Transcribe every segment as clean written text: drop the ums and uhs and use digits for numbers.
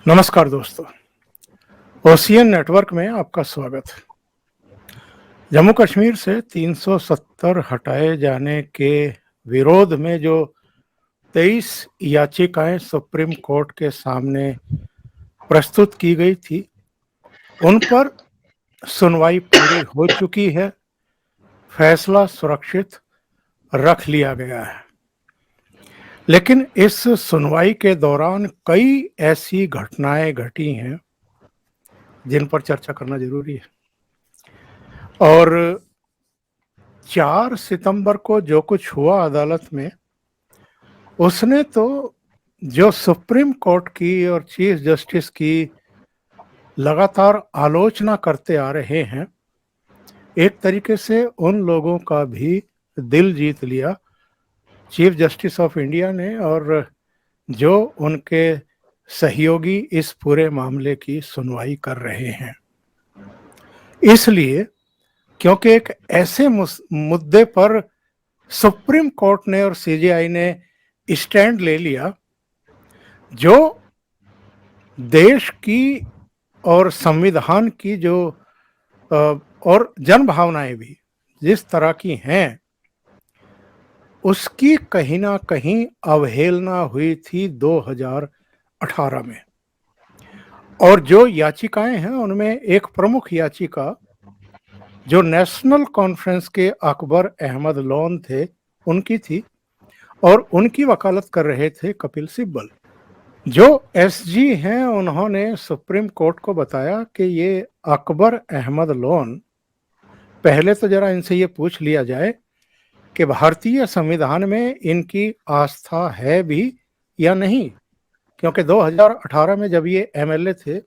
नमस्कार दोस्तों, ocean network में आपका स्वागत है। जम्मू कश्मीर से 370 हटाए जाने के विरोध में जो 23 याचिकाएं सुप्रीम कोर्ट के सामने प्रस्तुत की गई थी, उन पर सुनवाई पूरी हो चुकी है। फैसला सुरक्षित रख लिया गया है, लेकिन इस सुनवाई के दौरान कई ऐसी घटनाएं घटी हैं जिन पर चर्चा करना जरूरी है। और 4 सितंबर को जो कुछ हुआ अदालत में, उसने तो जो सुप्रीम कोर्ट की और चीफ जस्टिस की लगातार आलोचना करते आ रहे हैं, एक तरीके से उन लोगों का भी दिल जीत लिया चीफ जस्टिस ऑफ इंडिया ने और जो उनके सहयोगी इस पूरे मामले की सुनवाई कर रहे हैं। इसलिए क्योंकि एक ऐसे मुद्दे पर सुप्रीम कोर्ट ने और सीजेआई ने स्टैंड ले लिया जो देश की और संविधान की जो और जन भावनाएं भी जिस तरह की हैं, उसकी कहीं ना कहीं अवहेलना हुई थी 2018 में। और जो याचिकाएं हैं उनमें एक प्रमुख याचिका जो नेशनल कॉन्फ्रेंस के अकबर अहमद लोन थे उनकी थी, और उनकी वकालत कर रहे थे कपिल सिब्बल। जो एसजी हैं उन्होंने सुप्रीम कोर्ट को बताया कि ये अकबर अहमद लोन, पहले तो जरा इनसे ये पूछ लिया जाए कि भारतीय संविधान में इनकी आस्था है भी या नहीं, क्योंकि 2018 में जब ये एमएलए थे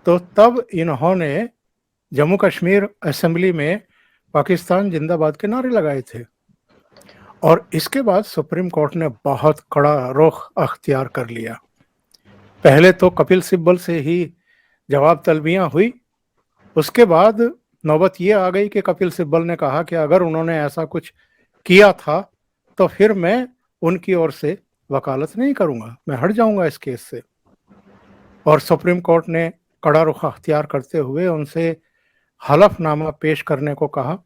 तो तब इन्होंने जम्मू कश्मीर असेंबली में पाकिस्तान जिंदाबाद के नारे लगाए थे। और इसके बाद सुप्रीम कोर्ट ने बहुत कड़ा रुख अख्तियार कर लिया। पहले तो कपिल सिब्बल से ही जवाब तलबियां हुई, उसके बाद नौबत ये आ गई कि कपिल सिब्बल ने कहा कि अगर उन्होंने ऐसा कुछ किया था तो फिर मैं उनकी ओर से वकालत नहीं करूंगा, मैं हट जाऊंगा इस केस से। और सुप्रीम कोर्ट ने कड़ा रुख अख्तियार करते हुए उनसे हलफनामा पेश करने को कहा,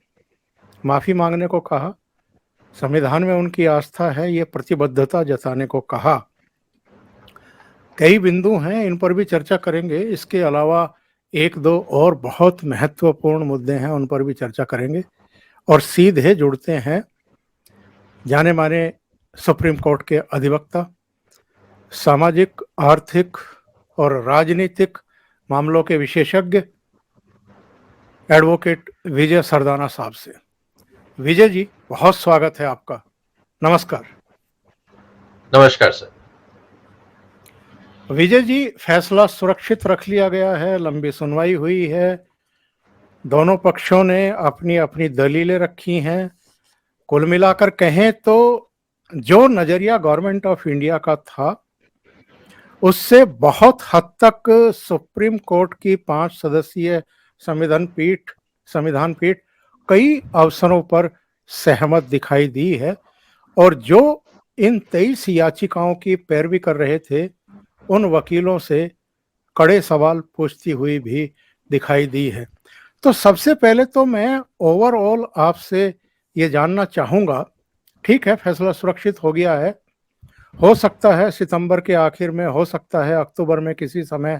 माफी मांगने को कहा, संविधान में उनकी आस्था है ये प्रतिबद्धता जताने को कहा। कई बिंदु हैं, इन पर भी चर्चा करेंगे। इसके अलावा एक दो और बहुत महत्वपूर्ण मुद्दे हैं, उन पर भी चर्चा करेंगे। और सीधे जुड़ते हैं जाने माने सुप्रीम कोर्ट के अधिवक्ता, सामाजिक, आर्थिक और राजनीतिक मामलों के विशेषज्ञ एडवोकेट विजय सरदाना साहब से। विजय जी, बहुत स्वागत है आपका। नमस्कार। नमस्कार सर। विजय जी, फैसला सुरक्षित रख लिया गया है, लंबी सुनवाई हुई है, दोनों पक्षों ने अपनी अपनी दलीलें रखी हैं। कुल मिलाकर कहें तो जो नजरिया गवर्नमेंट ऑफ इंडिया का था उससे बहुत हद तक सुप्रीम कोर्ट की 5 सदस्यीय संविधान पीठ कई अवसरों पर सहमत दिखाई दी है। और जो इन 23 याचिकाओं की पैरवी कर रहे थे उन वकीलों से कड़े सवाल पूछती हुई भी दिखाई दी है। तो सबसे पहले तो मैं ओवरऑल आपसे ये जानना चाहूँगा, ठीक है फैसला सुरक्षित हो गया है, हो सकता है सितंबर के आखिर में, हो सकता है अक्टूबर में किसी समय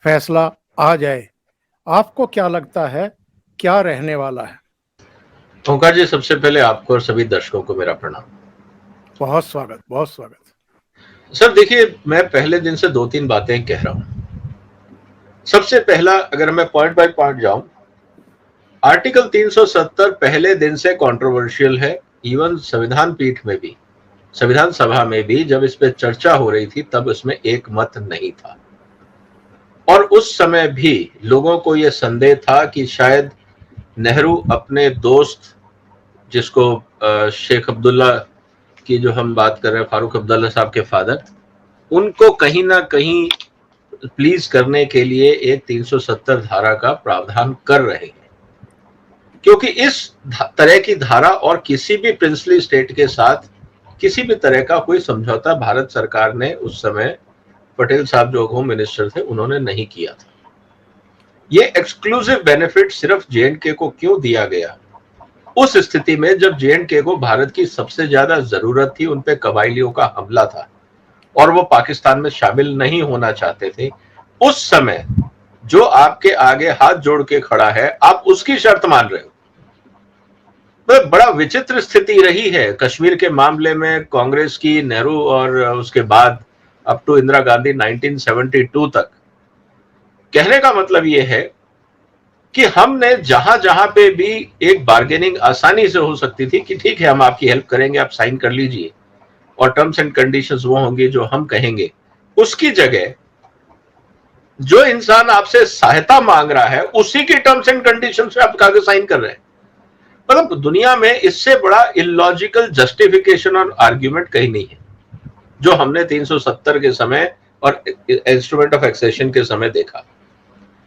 फैसला आ जाए, आपको क्या लगता है क्या रहने वाला है? ओंकार जी, सबसे पहले आपको और सभी दर्शकों को मेरा प्रणाम। बहुत स्वागत, बहुत स्वागत। सर देखिए, मैं पहले दिन से 2-3 बातें कह रहा हूं। सबसे पहला, अगर मैं पॉइंट बाय पॉइंट जाऊं, आर्टिकल 370 पहले दिन से कंट्रोवर्शियल है। इवन संविधान पीठ में भी, संविधान सभा में भी जब इस पे चर्चा हो रही थी तब इसमें एक मत नहीं था। और उस समय भी लोगों को यह संदेह था कि शायद नेहरू अपने दोस्त, जिसको शेख अब्दुल्ला की जो हम बात कर रहे हैं, फारूक अब्दुल्ला साहब के फादर, उनको कहीं ना कहीं प्लीज करने के लिए एक 370 धारा का प्रावधान कर रहे हैं। क्योंकि इस तरह की धारा और किसी भी प्रिंसली स्टेट के साथ किसी भी तरह का कोई समझौता भारत सरकार ने उस समय पटेल साहब जो होम मिनिस्टर थे उन्होंने नहीं किया था। ये एक्सक्लूसिव बेनिफिट सिर्फ जे.एंड.के को क्यों दिया गया? उस स्थिति में जब जे.एंड.के को भारत की सबसे ज्यादा जरूरत थी, उन पे कबायलियों का हमला था और वो पाकिस्तान में शामिल नहीं होना चाहते थे, उस समय जो आपके आगे हाथ जोड़ के खड़ा है, आप उसकी शर्त मान रहे हो। तो बड़ा विचित्र स्थिति रही है कश्मीर के मामले में कांग्रेस की, नेहरू और उसके बाद अप टू इंदिरा गांधी 1972 तक। कहने का मतलब ये है कि हमने जहां जहां पे भी एक बार्गेनिंग आसानी से हो सकती थी कि ठीक है हम आपकी हेल्प करेंगे, आप साइन कर लीजिए और टर्म्स एंड कंडीशंस वो होंगी जो हम कहेंगे, उसकी जगह जो इंसान आपसे सहायता मांग रहा है उसी की टर्म्स एंड कंडीशंस पे आप कागज साइन कर रहे हैं। मतलब दुनिया में इससे बड़ा इलॉजिकल जस्टिफिकेशन और आर्ग्यूमेंट कहीं नहीं है, जो हमने 370 के समय और इंस्ट्रूमेंट ऑफ एक्सेशन के समय देखा।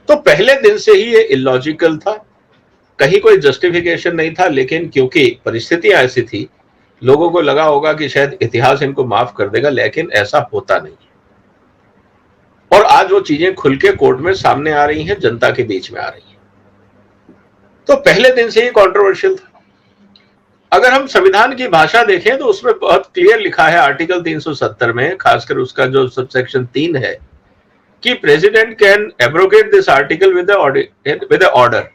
तो पहले दिन से ही ये इलॉजिकल था, कहीं कोई जस्टिफिकेशन नहीं था, लेकिन क्योंकि परिस्थितियां ऐसी थी, लोगों को लगा होगा कि शायद इतिहास इनको माफ कर देगा, लेकिन ऐसा होता नहीं है। और आज वो चीजें खुल के कोर्ट में सामने आ रही हैं, जनता के बीच में आ रही हैं। तो पहले दिन से ही कंट्रोवर्शियल था। अगर हम संविधान की भाषा देखें तो उसमें बहुत क्लियर लिखा है आर्टिकल 370 में, खासकर उसका जो सबसेक्शन 3 है, कि president can abrogate this article with order.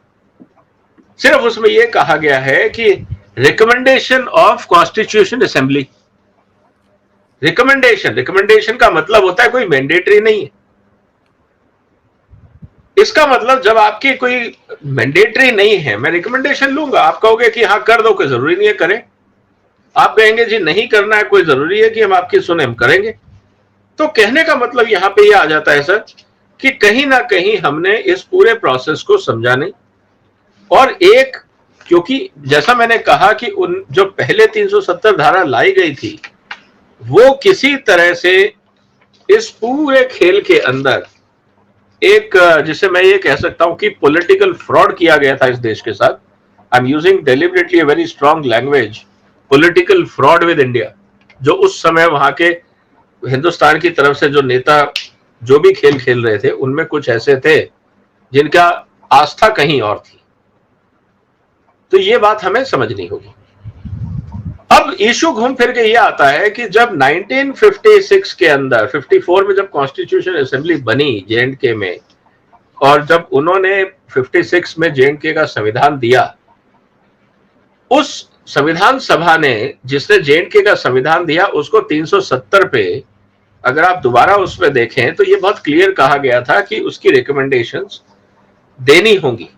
सिर्फ उसमें यह कहा गया है कि recommendation of constitution assembly. Recommendation का मतलब होता है कोई मैंडेटरी नहीं है। इसका मतलब जब आपकी कोई मैंडेटरी नहीं है, मैं रिकमेंडेशन लूंगा, आप कहोगे कि हाँ कर दो, कोई जरूरी नहीं है करें। आप कहेंगे जी नहीं करना है, कोई जरूरी है कि हम आपकी सुने, हम करेंगे। तो कहने का मतलब यहां पे ये आ जाता है सर कि कहीं ना कहीं हमने इस पूरे प्रोसेस को समझा नहीं। और एक, क्योंकि जैसा मैंने कहा कि उन जो पहले 370 धारा लाई गई थी, वो किसी तरह से इस पूरे खेल के अंदर एक, जिसे मैं ये कह सकता हूं कि पॉलिटिकल फ्रॉड किया गया था इस देश के साथ। I am using deliberately a very strong language, political fraud with India. जो उस समय वहां के हिंदुस्तान की तरफ से जो नेता जो भी खेल खेल रहे थे, उनमें कुछ ऐसे थे जिनका आस्था कहीं और थी। तो ये बात हमें समझनी होगी। अब इशू घूम फिर के ये आता है कि जब 1956 के अंदर 54 में जब कॉन्स्टिट्यूशन असेंबली बनी जे.एंड.के में, और जब उन्होंने 56 में जे.एंड.के का संविधान दिया, उस संविधान सभा ने जिसने जे.एंड.के का संविधान दिया उसको 370 पे अगर आप दोबारा उसमें देखें तो ये बहुत क्लियर कहा गया था कि उसकी रिकमेंडेशंस देनी होंगी।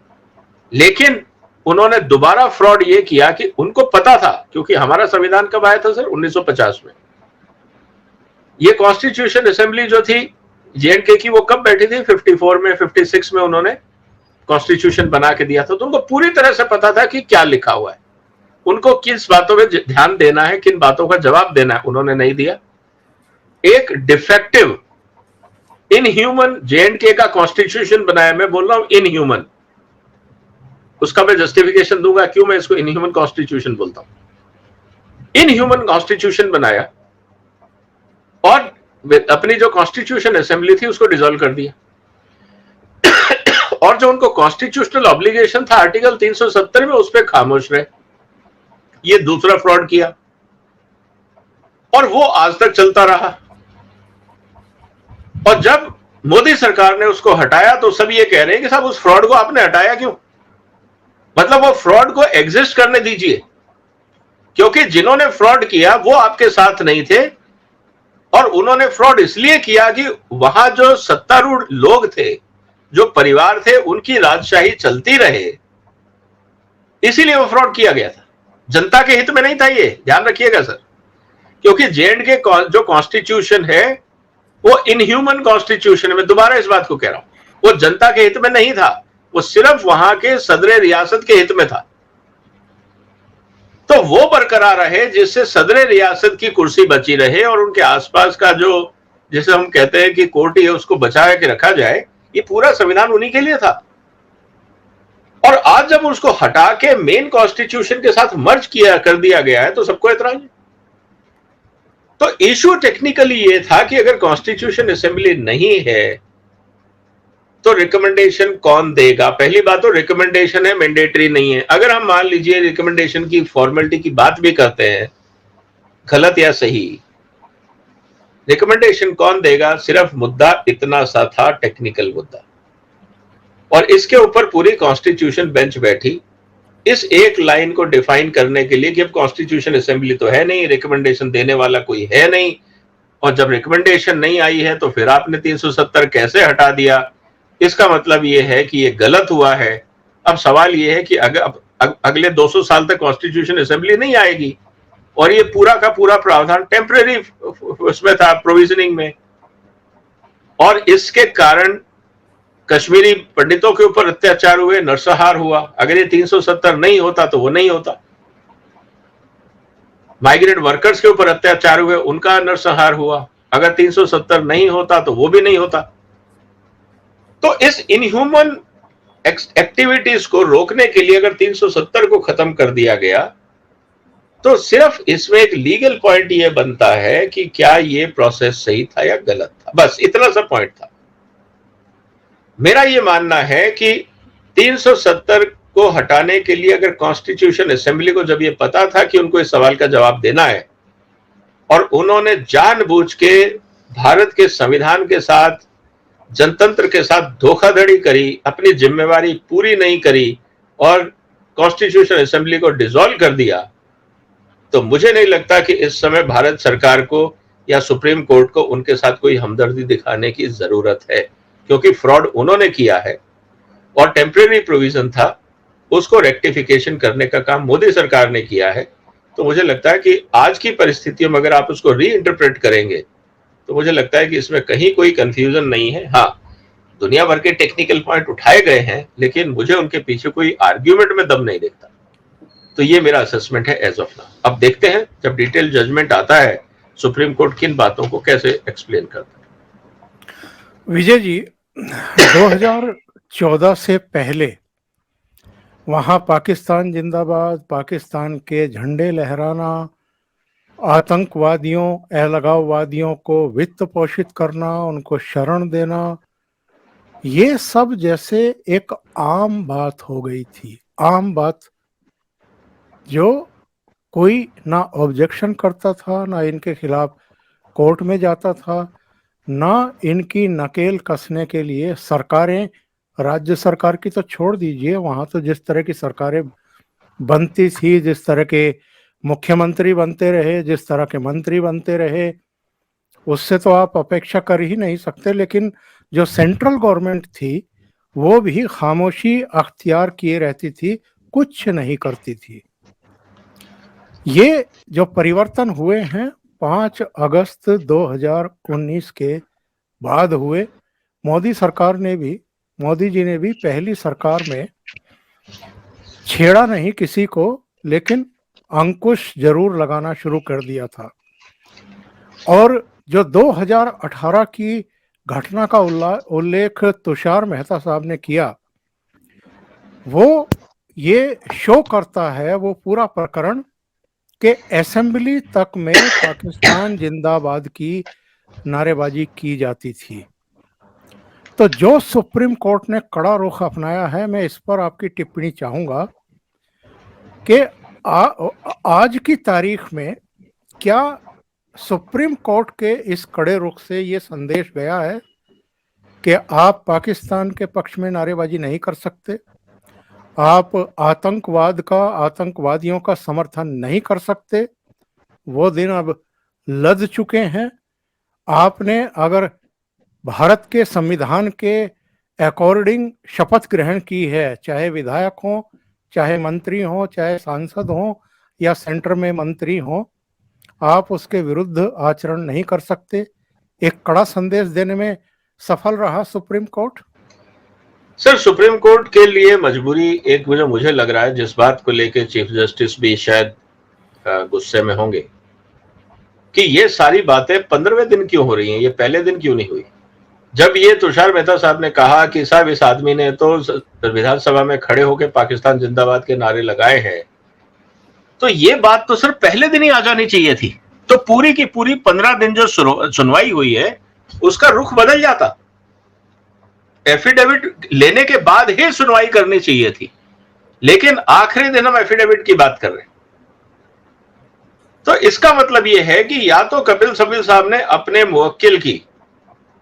लेकिन उन्होंने दोबारा फ्रॉड ये किया कि उनको पता था, क्योंकि हमारा संविधान कब आया था सर? 1950 में। ये कॉन्स्टिट्यूशन असेंबली जो थी जे.एंड.के की, वो कब बैठी थी? 54 में, 56 में उन्होंने कॉन्स्टिट्यूशन बना के दिया था। तो उनको पूरी तरह से पता था कि क्या लिखा हुआ है, उनको किस बातों पे ध्यान देना है, किन बातों का जवाब देना है, उन्होंने नहीं दिया। एक डिफेक्टिव, इनह्यूमन जे.एंड.के का कॉन्स्टिट्यूशन बनाया। मैं बोल रहा हूं इनह्यूमन, उसका मैं जस्टिफिकेशन दूंगा क्यों मैं इसको इनह्यूमन कॉन्स्टिट्यूशन बोलता हूं। इनह्यूमन कॉन्स्टिट्यूशन बनाया और अपनी जो कॉन्स्टिट्यूशन असेंबली थी उसको डिसॉल्व कर दिया। और जो उनको कॉन्स्टिट्यूशनल ऑब्लिगेशन था आर्टिकल 370 में, उस पर खामोश रहे। ये दूसरा फ्रॉड किया और वो आज तक चलता रहा। और जब मोदी सरकार ने उसको हटाया तो सब ये कह रहे हैं कि साहब उस फ्रॉड को आपने हटाया क्यों? मतलब वो फ्रॉड को एग्जिस्ट करने दीजिए, क्योंकि जिन्होंने फ्रॉड किया वो आपके साथ नहीं थे। और उन्होंने फ्रॉड इसलिए किया कि वहां जो सत्तारूढ़ लोग थे, जो परिवार थे, उनकी राजशाही चलती रहे, इसीलिए वो फ्रॉड किया गया था। जनता के हित में नहीं था, ये ध्यान रखिएगा सर। क्योंकि जे.एंड.के जो कॉन्स्टिट्यूशन है वो इनह्यूमन कॉन्स्टिट्यूशन है। मैं दोबारा इस बात को कह रहा हूं, वो जनता के हित में नहीं था, वो सिर्फ वहां के सदर रियासत के हित में था। तो वो बरकरार रहे जिससे सदर रियासत की कुर्सी बची रहे और उनके आसपास का जो, जिसे हम कहते हैं कि कोर्ट है, उसको बचा के रखा जाए। ये पूरा संविधान उन्हीं के लिए था। और आज जब उसको हटा के मेन कॉन्स्टिट्यूशन के साथ मर्ज कर दिया गया है तो सबको एतराज है। तो इशू टेक्निकली ये था कि अगर कॉन्स्टिट्यूशन असेंबली नहीं है तो रिकमेंडेशन कौन देगा। पहली बात तो रिकमेंडेशन है, मैंडेटरी नहीं है। अगर हम मान लीजिए रिकमेंडेशन की फॉर्मेलिटी की बात भी करते हैं, गलत या सही, रिकमेंडेशन कौन देगा, सिर्फ मुद्दा इतना सा था, टेक्निकल मुद्दा, और इसके ऊपर पूरी कॉन्स्टिट्यूशन बेंच बैठी इस एक लाइन को डिफाइन करने के लिए कि अब कॉन्स्टिट्यूशन असेंबली तो है नहीं, रिकमेंडेशन देने वाला कोई है नहीं, और जब रिकमेंडेशन नहीं आई है तो फिर आपने 370 कैसे हटा दिया। इसका मतलब ये है कि ये गलत हुआ है। अब सवाल ये है कि अगले 200 साल तक कॉन्स्टिट्यूशन असेंबली नहीं आएगी, और ये पूरा का पूरा प्रावधान टेम्परेरी उसमें था, प्रोविजनिंग में, और इसके कारण कश्मीरी पंडितों के ऊपर अत्याचार हुए, नरसंहार हुआ। अगर ये 370 नहीं होता तो वो नहीं होता। माइग्रेंट वर्कर्स के ऊपर अत्याचार हुए, उनका नरसंहार हुआ। अगर 370 नहीं होता तो वो भी नहीं होता। तो इस इनह्यूमन एक्टिविटीज को रोकने के लिए अगर 370 को खत्म कर दिया गया तो सिर्फ इसमें एक लीगल पॉइंट ये बनता है कि क्या ये प्रोसेस सही था या गलत था, बस इतना सा पॉइंट था। मेरा ये मानना है कि 370 को हटाने के लिए अगर कॉन्स्टिट्यूशन असेंबली को जब ये पता था कि उनको इस सवाल का जवाब देना है, और उन्होंने जानबूझ के भारत के संविधान के साथ, जनतंत्र के साथ धोखाधड़ी करी, अपनी जिम्मेवारी पूरी नहीं करी और कॉन्स्टिट्यूशन असेंबली को डिसॉल्व कर दिया, तो मुझे नहीं लगता कि इस समय भारत सरकार को या सुप्रीम कोर्ट को उनके साथ कोई हमदर्दी दिखाने की जरूरत है, क्योंकि फ्रॉड उन्होंने किया है और टेम्परेरी प्रोविजन था, उसको रेक्टिफिकेशन करने का काम मोदी सरकार ने किया है। तो मुझे लगता है कि आज की परिस्थितियों में अगर आप उसको री इंटरप्रेट करेंगे तो मुझे लगता है कि इसमें कहीं कोई कंफ्यूजन नहीं है। हाँ, दुनिया भर के टेक्निकल पॉइंट उठाए गए हैं, लेकिन मुझे उनके पीछे कोई आर्ग्यूमेंट में दम नहीं दिखता। तो ये मेरा असेसमेंट है एज ऑफ नाउ। अब देखते हैं जब डिटेल जजमेंट आता है सुप्रीम कोर्ट किन बातों को कैसे एक्सप्लेन करता है। विजय जी, 2014 से पहले वहां पाकिस्तान जिंदाबाद, पाकिस्तान के झंडे लहराना, आतंकवादियों, अलगाववादियों को वित्त पोषित करना, उनको शरण देना, ये सब जैसे एक आम बात हो गई थी। आम बात जो कोई ना ऑब्जेक्शन करता था, ना इनके खिलाफ कोर्ट में जाता था, ना इनकी नकेल कसने के लिए सरकारें, राज्य सरकार की तो छोड़ दीजिए, वहां तो जिस तरह की सरकारें बनती थी, जिस तरह के मुख्यमंत्री बनते रहे, जिस तरह के मंत्री बनते रहे, उससे तो आप अपेक्षा कर ही नहीं सकते। लेकिन जो सेंट्रल गवर्नमेंट थी वो भी खामोशी अख्तियार किए रहती थी, कुछ नहीं करती थी। ये जो परिवर्तन हुए हैं 5 अगस्त 2019 के बाद हुए। मोदी सरकार ने भी, मोदी जी ने भी पहली सरकार में छेड़ा नहीं किसी को, लेकिन अंकुश जरूर लगाना शुरू कर दिया था। और जो 2018 की घटना का उल्लेख तुषार मेहता साहब ने किया, वो ये शो करता है, वो पूरा प्रकरण, कि असेंबली तक में पाकिस्तान जिंदाबाद की नारेबाजी की जाती थी। तो जो सुप्रीम कोर्ट ने कड़ा रुख अपनाया है, मैं इस पर आपकी टिप्पणी चाहूंगा कि आज की तारीख में क्या सुप्रीम कोर्ट के इस कड़े रुख से ये संदेश गया है कि आप पाकिस्तान के पक्ष में नारेबाजी नहीं कर सकते, आप आतंकवाद का, आतंकवादियों का समर्थन नहीं कर सकते, वो दिन अब लद चुके हैं। आपने अगर भारत के संविधान के अकॉर्डिंग शपथ ग्रहण की है, चाहे विधायक हो, चाहे मंत्री हो, चाहे सांसद हो या सेंटर में मंत्री हो, आप उसके विरुद्ध आचरण नहीं कर सकते। एक कड़ा संदेश देने में सफल रहा supreme court. Sir, supreme court के लिए मजबूरी एक मुझे लग रहा है, जिस बात को लेकर चीफ जस्टिस भी शायद गुस्से में होंगे, कि ये सारी बातें 15वें दिन क्यों हो रही हैं, ये पहले दिन क्यों नहीं हुई। जब ये तुषार मेहता साहब ने कहा कि साहब इस आदमी ने तो विधानसभा में खड़े होकर पाकिस्तान जिंदाबाद के नारे लगाए हैं, तो ये बात तो सर पहले दिन ही आ जानी चाहिए थी। तो पूरी की पूरी 15 दिन जो सुनवाई हुई है उसका रुख बदल जाता। एफिडेविट लेने के बाद ही सुनवाई करनी चाहिए थी, लेकिन आखिरी दिन हम एफिडेविट की बात कर रहे हैं। तो इसका मतलब यह है कि या तो कपिल सिब्बल साहब ने अपने मुवक्किल की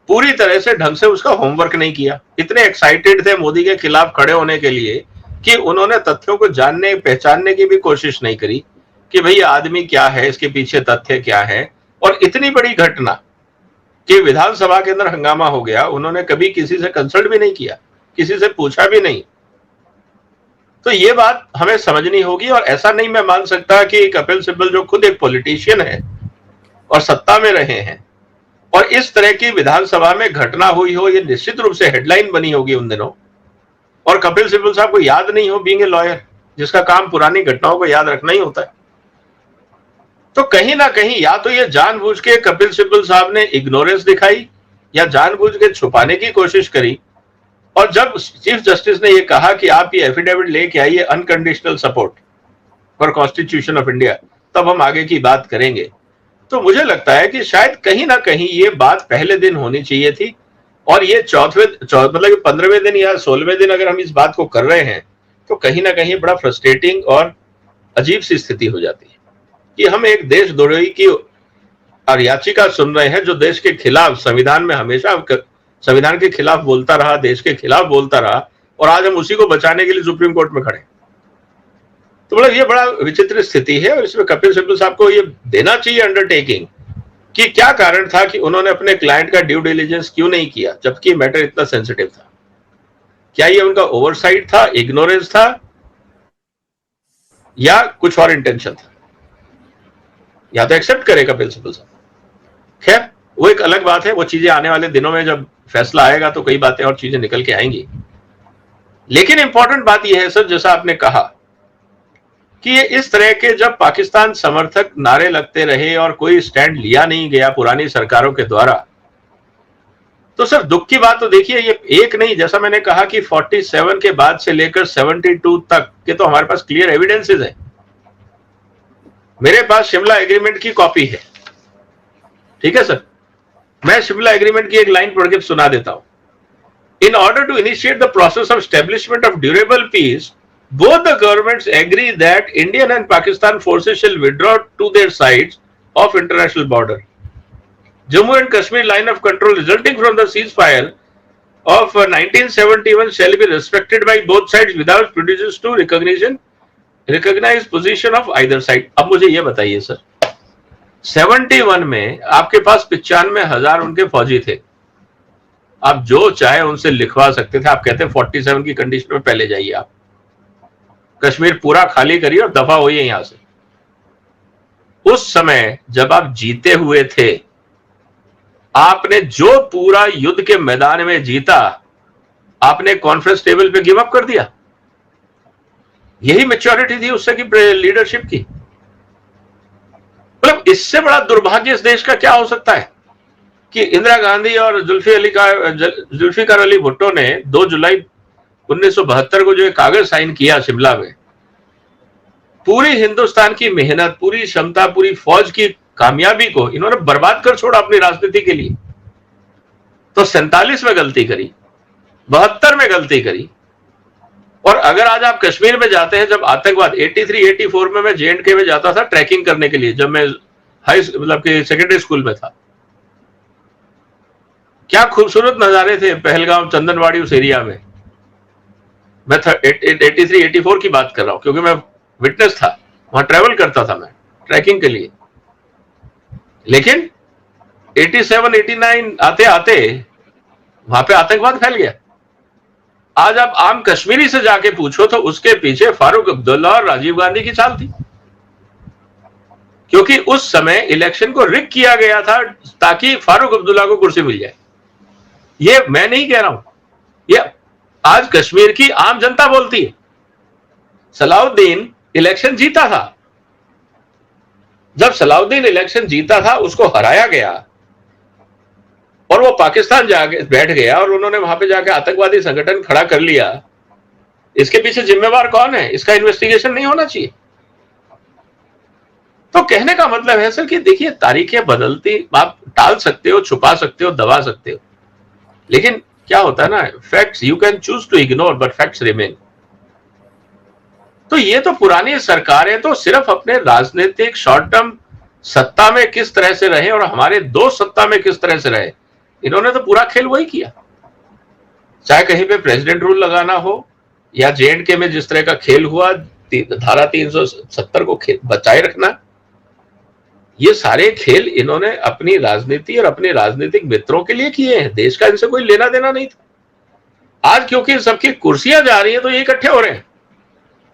पूरी तरह से ढंग से उसका होमवर्क नहीं किया, इतने एक्साइटेड थे मोदी के खिलाफ खड़े होने के लिए कि उन्होंने तथ्यों को जानने पहचानने की भी कोशिश नहीं करी कि भाई आदमी क्या है, इसके पीछे तथ्य क्या है। और इतनी बड़ी घटना कि विधानसभा के अंदर हंगामा हो गया, उन्होंने कभी किसी से कंसल्ट भी नहीं किया, किसी से पूछा भी नहीं। तो ये बात हमें समझनी होगी। और ऐसा नहीं मैं मान सकता कि कपिल सिब्बल जो खुद एक पॉलिटिशियन है और सत्ता में रहे हैं और इस तरह की विधानसभा में घटना हुई हो, ये निश्चित रूप से हेडलाइन बनी होगी उन दिनों, और कपिल सिब्बल साहब को याद नहीं हो, बीइंग ए लॉयर जिसका काम पुरानी घटनाओं को याद रखना ही होता है। तो कहीं ना कहीं या तो ये जानबूझ के कपिल सिब्बल साहब ने इग्नोरेंस दिखाई या जानबूझ के छुपाने की कोशिश करी। और जब चीफ जस्टिस ने ये कहा कि आप ये एफिडेविट लेके आइए unconditional support for constitution of India, तब हम आगे की बात करेंगे। तो मुझे लगता है कि शायद कहीं ना कहीं ये बात पहले दिन होनी चाहिए थी, और ये मतलब 15वें दिन या 16वें दिन अगर हम इस बात को कर रहे हैं तो कहीं ना कहीं बड़ा फ्रस्ट्रेटिंग और अजीब सी स्थिति हो जाती है कि हम एक देशद्रोही की और याचिका सुन रहे हैं जो देश के खिलाफ संविधान में हमेशा संविधान के खिलाफ बोलता रहा, देश के खिलाफ बोलता रहा, और आज हम उसी को बचाने के लिए सुप्रीम कोर्ट में खड़े। तो मतलब ये बड़ा विचित्र स्थिति है और इसमें कपिल सिब्बल साहब को ये देना चाहिए अंडरटेकिंग कि क्या कारण था कि उन्होंने अपने क्लाइंट का ड्यू डिलिजेंस क्यों नहीं किया जबकि मैटर इतना सेंसिटिव था। क्या ये उनका ओवरसाइट था, इग्नोरेंस था, या कुछ और इंटेंशन था? या तो एक्सेप्ट करे कपिल सिब्बल साहब, खैर वो एक अलग बात है, वो चीजें आने वाले दिनों में जब फैसला आएगा तो कई बातें और चीजें निकल के आएंगी। लेकिन इंपॉर्टेंट बात यह है सर, जैसा आपने कहा कि ये इस तरह के जब पाकिस्तान समर्थक नारे लगते रहे और कोई स्टैंड लिया नहीं गया पुरानी सरकारों के द्वारा, तो सर दुख की बात तो देखिए ये एक नहीं, जैसा मैंने कहा कि 47 के बाद से लेकर 72 तक के तो हमारे पास क्लियर एविडेंसेस है। मेरे पास शिमला एग्रीमेंट की कॉपी है, ठीक है सर, मैं शिमला एग्रीमेंट की एक लाइन पढ़ के सुना देता हूं। In order to initiate the process of establishment of durable peace, both the governments agree that Indian and Pakistan forces shall withdraw to their sides of international border. Jammu and Kashmir line of control resulting from the ceasefire of 1971 shall be respected by both sides without prejudice to recognize position of either side. अब मुझे ये बताइए sir, 71 में आपके पास 95,000 उनके फौजी थे, आप जो चाहे उनसे लिखवा सकते थे। आप कहते हैं 47 की कंडीशन में पहले जाइए, आप कश्मीर पूरा खाली करिए और दफा होइए यहां से। उस समय जब आप जीते हुए थे, आपने जो पूरा युद्ध के मैदान में जीता, आपने कॉन्फ्रेंस टेबल पे गिव अप कर दिया। यही मैच्योरिटी थी उससे की लीडरशिप की। मतलब इससे बड़ा दुर्भाग्य इस देश का क्या हो सकता है कि इंदिरा गांधी और जुल्फिकार अली भुट्टो ने 2 जुलाई 1972 को जो एक कागज साइन किया शिमला में, पूरी हिंदुस्तान की मेहनत, पूरी क्षमता, पूरी फौज की कामयाबी को इन्होंने बर्बाद कर छोड़ा अपनी राजनीति के लिए। तो 47 में गलती करी, 72 में गलती करी, और अगर आज आप कश्मीर में जाते हैं, जब आतंकवाद 83-84 में मैं J&K में जाता था ट्रैकिंग करने के लिए, जब मैं मतलब कि सेकेंडरी स्कूल में था, क्या खूबसूरत नजारे थे पहलगाम, चंदनवाड़ी, उस एरिया में। मैं 83-84 की बात कर रहा हूं क्योंकि मैं विटनेस था, वहां ट्रेवल करता था मैं ट्रैकिंग के लिए। लेकिन 87-89 आते आते वहां पे आतंकवाद फैल गया। आज आप आम कश्मीरी से जाके पूछो तो उसके पीछे फारूक अब्दुल्ला और राजीव गांधी की चाल थी, क्योंकि उस समय इलेक्शन को रिग किया गया था ताकि फारूक अब्दुल्ला को कुर्सी मिल जाए। ये मैं नहीं कह रहा हूं, ये आज कश्मीर की आम जनता बोलती है। सलाउद्दीन इलेक्शन जीता था, जब सलाउद्दीन इलेक्शन जीता था उसको हराया गया और वो पाकिस्तान जाके बैठ गया और उन्होंने वहां पे जाके आतंकवादी संगठन खड़ा कर लिया। इसके पीछे जिम्मेवार कौन है? इसका इन्वेस्टिगेशन नहीं होना चाहिए? तो कहने का मतलब है सर कि देखिए तारीखें बदलती, आप टाल सकते हो, छुपा सकते हो, दबा सकते हो, लेकिन क्या होता है ना, facts you can choose to ignore but facts remain. तो ये तो पुरानी सरकारें तो सिर्फ अपने राजनीतिक शॉर्ट टर्म सत्ता में किस तरह से रहे और हमारे दोस्त सत्ता में किस तरह से रहे, इन्होंने तो पूरा खेल वही किया। चाहे कहीं पे प्रेसिडेंट रूल लगाना हो या J&K में जिस तरह का खेल हुआ, धारा 370 को बचाए रखना, ये सारे खेल इन्होंने अपनी राजनीति और अपने राजनीतिक मित्रों के लिए किए हैं। देश का इनसे कोई लेना देना नहीं था। आज क्योंकि सबकी कुर्सियां जा रही है तो ये इकट्ठे हो रहे हैं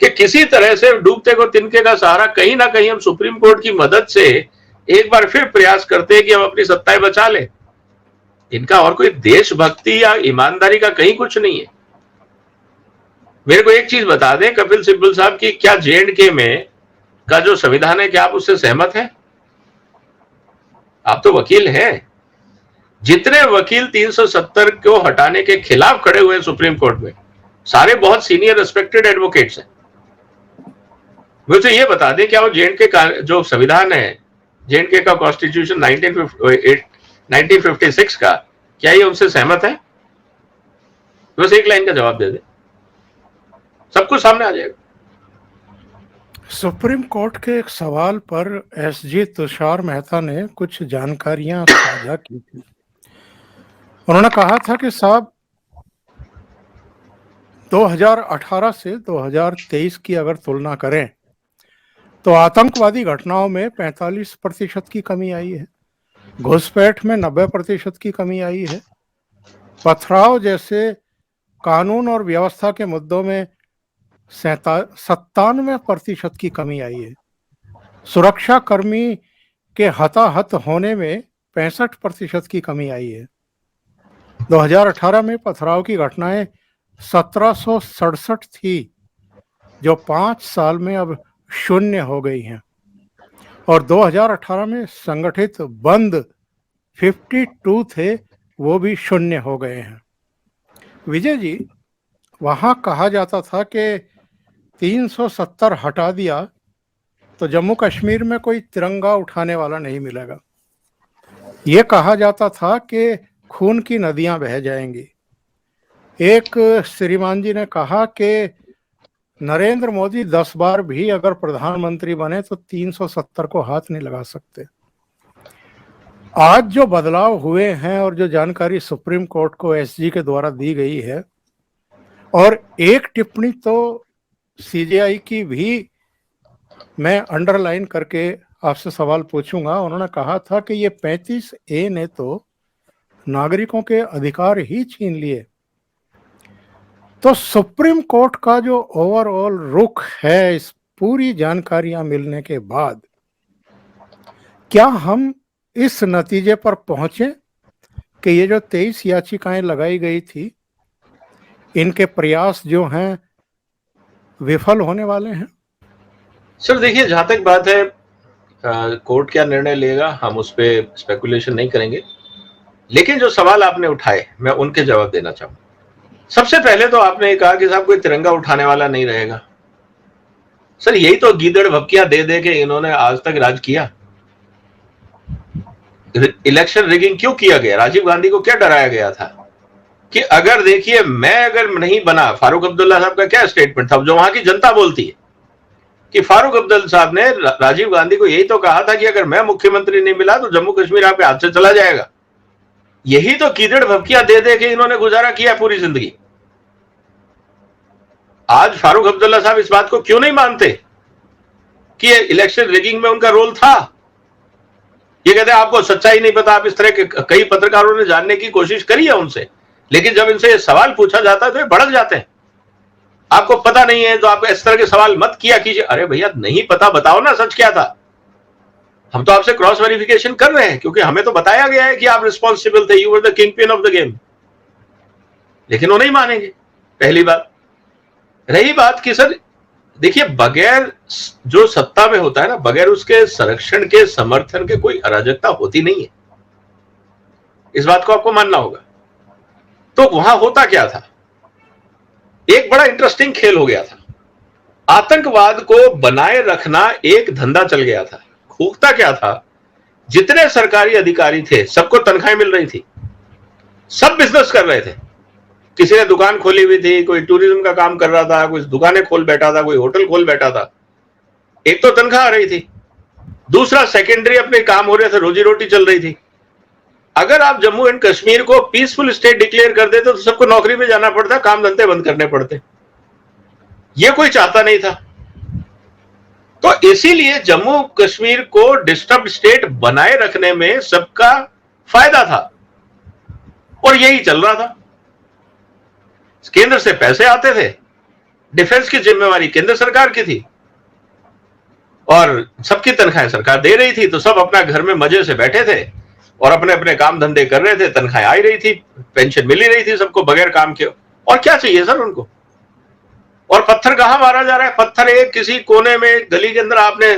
कि किसी तरह से डूबते को तिनके का सहारा, कहीं ना कहीं हम सुप्रीम कोर्ट की मदद से एक बार फिर प्रयास करते हैं कि हम अपनी सत्ताएं बचा लें। इनका और कोई देशभक्ति या ईमानदारी का कहीं कुछ नहीं है। मेरे को एक चीज बता दें कपिल सिब्बल साहब की, क्या J&K में का जो संविधान है क्या आप उससे सहमत हैं? आप तो वकील हैं। जितने वकील 370 को हटाने के खिलाफ खड़े हुए सुप्रीम कोर्ट में, सारे बहुत सीनियर रिस्पेक्टेड एडवोकेट्स हैं। मुझे ये बता दें क्या वो J&K का जो संविधान है, J&K का कॉन्स्टिट्यूशन 1956 का, क्या ये उनसे सहमत है? बस एक लाइन का जवाब दे दे, सब कुछ सामने आ जाएगा। सुप्रीम कोर्ट के एक सवाल पर SG तुषार मेहता ने कुछ जानकारियां साझा की थी। उन्होंने कहा था कि साहब 2018 से 2023 की अगर तुलना करें तो आतंकवादी घटनाओं में 45% की कमी आई है, घुसपैठ में 90% की कमी आई है, पथराव जैसे कानून और व्यवस्था के मुद्दों में 97% की कमी आई है, सुरक्षा कर्मी के हताहत होने में 65% की कमी आई है। 2018 में पथराव की घटनाएं 1767 थी, जो 5 साल में अब 0 हो गई हैं, और 2018 में संगठित बंद 52 थे, वो भी 0 हो गए हैं। विजय जी, वहां कहा जाता था कि 370 हटा दिया तो जम्मू कश्मीर में कोई तिरंगा उठाने वाला नहीं मिलेगा। ये कहा जाता था कि खून की नदियां बह जाएंगी। एक श्रीमान जी ने कहा कि नरेंद्र मोदी 10 बार भी अगर प्रधानमंत्री बने तो 370 को हाथ नहीं लगा सकते। आज जो बदलाव हुए हैं और जो जानकारी सुप्रीम कोर्ट को SG के द्वारा दी गई है, और एक टिप्पणी तो CJI की भी मैं अंडरलाइन करके आपसे सवाल पूछूंगा। उन्होंने कहा था कि ये 35A ने तो नागरिकों के अधिकार ही छीन लिए। तो सुप्रीम कोर्ट का जो ओवरऑल रुख है इस पूरी जानकारियां मिलने के बाद, क्या हम इस नतीजे पर पहुंचे कि ये जो 23 याचिकाएं लगाई गई थी, इनके प्रयास जो हैं विफल होने वाले हैं? सर देखिए, जहां तक बात है कोर्ट क्या निर्णय लेगा हम उस पर स्पेकुलेशन नहीं करेंगे, लेकिन जो सवाल आपने उठाए मैं उनके जवाब देना चाहूंगा। सबसे पहले तो आपने कहा कि साहब कोई तिरंगा उठाने वाला नहीं रहेगा। सर यही तो गीदड़ भपकियां दे दे के इन्होंने आज तक राज किया। इलेक्शन रिगिंग क्यों किया गया? राजीव गांधी को क्या डराया गया था कि अगर देखिए मैं अगर नहीं बना, फारूक अब्दुल्ला साहब का क्या स्टेटमेंट था जो वहां की जनता बोलती है कि फारूक अब्दुल्ला साहब ने राजीव गांधी को यही तो कहा था कि अगर मैं मुख्यमंत्री नहीं मिला तो जम्मू कश्मीर आपके हाथ से चला जाएगा। यही तो कीचड़ भपकियां दे दे के इन्होंने गुजारा किया पूरी जिंदगी। आज फारूक अब्दुल्ला साहब इस बात को क्यों नहीं मानते कि इलेक्शन रिगिंग में उनका रोल था? ये कहते हैं आपको सच्चाई नहीं पता। आप इस तरह के कई पत्रकारों ने जानने की कोशिश करी है उनसे, लेकिन जब इनसे सवाल पूछा जाता है तो ये भड़क जाते हैं। आपको पता नहीं है तो आप इस तरह के सवाल मत किया कीजिए। अरे भैया नहीं पता, बताओ ना सच क्या था। हम तो आपसे क्रॉस वेरिफिकेशन कर रहे हैं क्योंकि हमें तो बताया गया है कि आप रिस्पॉन्सिबल थे, you were the king pin of the game, लेकिन वो नहीं मानेंगे। पहली बात। रही बात कि सर देखिए, बगैर जो सत्ता में होता है ना, बगैर उसके संरक्षण के, समर्थन के कोई अराजकता होती नहीं है। इस बात को आपको मानना होगा। तो वहां होता क्या था, एक बड़ा इंटरेस्टिंग खेल हो गया था। आतंकवाद को बनाए रखना एक धंधा चल गया था, होता क्या था, जितने सरकारी अधिकारी थे सबको तनख्वाहें मिल रही थी, सब बिजनेस कर रहे थे। किसी ने दुकान खोली हुई थी, कोई टूरिज्म का काम कर रहा था, कोई दुकानें खोल बैठा था, कोई होटल खोल बैठा था। एक तो तनख्वाह आ रही थी, दूसरा सेकेंडरी अपने काम हो रहे थे, रोजी रोटी चल रही थी। अगर आप जम्मू एंड कश्मीर को पीसफुल स्टेट डिक्लेयर कर देते तो सबको नौकरी पे जाना पड़ता, काम धंधे बंद करने पड़ते। ये कोई चाहता नहीं था। तो इसीलिए जम्मू कश्मीर को डिस्टर्ब स्टेट बनाए रखने में सबका फायदा था और यही चल रहा था। केंद्र से पैसे आते थे, डिफेंस की जिम्मेवारी केंद्र सरकार की थी और सबकी तनख्वाहें सरकार दे रही थी, तो सब अपना घर में मजे से बैठे थे और अपने अपने काम धंधे कर रहे थे, तनख्वाहें आ रही थी, पेंशन मिल ही रही थी सबको बगैर काम के। और क्या चाहिए सर उनको? और पत्थर कहां मारा जा रहा है? पत्थर एक किसी कोने में गली के अंदर आपने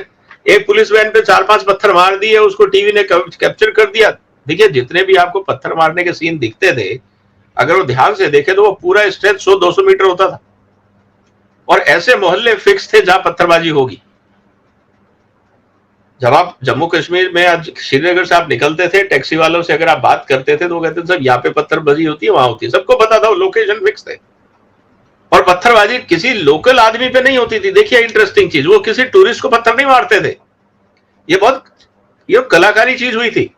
एक पुलिस वैन पे 4-5 पत्थर मार दिए, उसको टीवी ने कैप्चर कर दिया। देखिए, जितने भी आपको पत्थर मारने के सीन दिखते थे, अगर वो ध्यान से देखे तो वो पूरा स्ट्रेच 100-200 मीटर होता था और ऐसे मोहल्ले फिक्स थे जहां पत्थरबाजी होगी। जब आप जम्मू कश्मीर में आज श्रीनगर से आप निकलते थे, टैक्सी वालों से अगर आप बात करते थे तो वो कहते थे सर यहाँ पे पत्थरबाजी होती है, वहां होती है। सबको पता था, वो लोकेशन फिक्स थे। और पत्थरबाजी किसी लोकल आदमी पे नहीं होती थी। देखिए इंटरेस्टिंग चीज, वो किसी टूरिस्ट को पत्थर नहीं मारते थे। ये कलाकारी चीज हुई थी।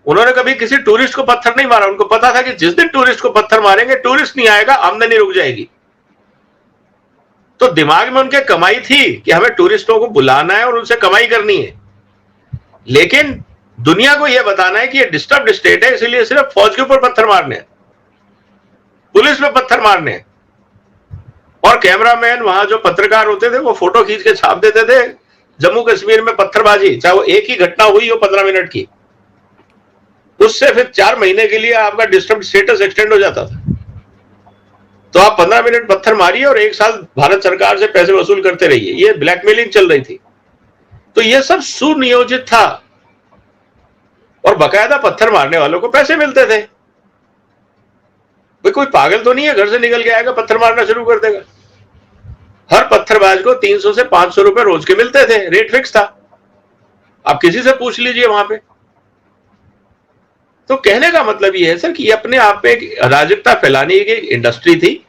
उन्होंने कभी किसी टूरिस्ट को पत्थर नहीं मारा। उनको पता था कि जिस दिन टूरिस्ट को पत्थर मारेंगे, टूरिस्ट नहीं आएगा, आमदनी रुक जाएगी। तो दिमाग में उनके कमाई थी कि हमें टूरिस्टों को बुलाना है और उनसे कमाई करनी है, लेकिन दुनिया को यह बताना है कि ये डिस्टर्ब्ड स्टेट है, इसलिए सिर्फ फौज के ऊपर पत्थर मारने हैं, पुलिस पे पत्थर मारने हैं। और कैमरामैन, वहां जो पत्रकार होते थे, वो फोटो खींच के छाप देते थे जम्मू कश्मीर में पत्थरबाजी, चाहे वो एक ही घटना हुई हो 15 मिनट की, उससे फिर 4 महीने के लिए आपका डिस्टर्ब्ड स्टेटस एक्सटेंड हो जाता था। तो आप 15 मिनट पत्थर मारिए और 1 साल भारत सरकार से पैसे वसूल करते रहिए। ये ब्लैकमेलिंग चल रही थी। तो ये सब सुनियोजित था और बकायदा पत्थर मारने वालों को पैसे मिलते थे। कोई पागल तो नहीं है घर से निकल के आएगा पत्थर मारना शुरू कर देगा। हर पत्थरबाज को 300 से 500 रुपए रोज के मिलते थे, रेट फिक्स था। आप किसी से पूछ लीजिए वहां पे। तो कहने का मतलब ये है सर कि ये अपने आप में एक अराजकता फैलाने की इंडस्ट्री थी।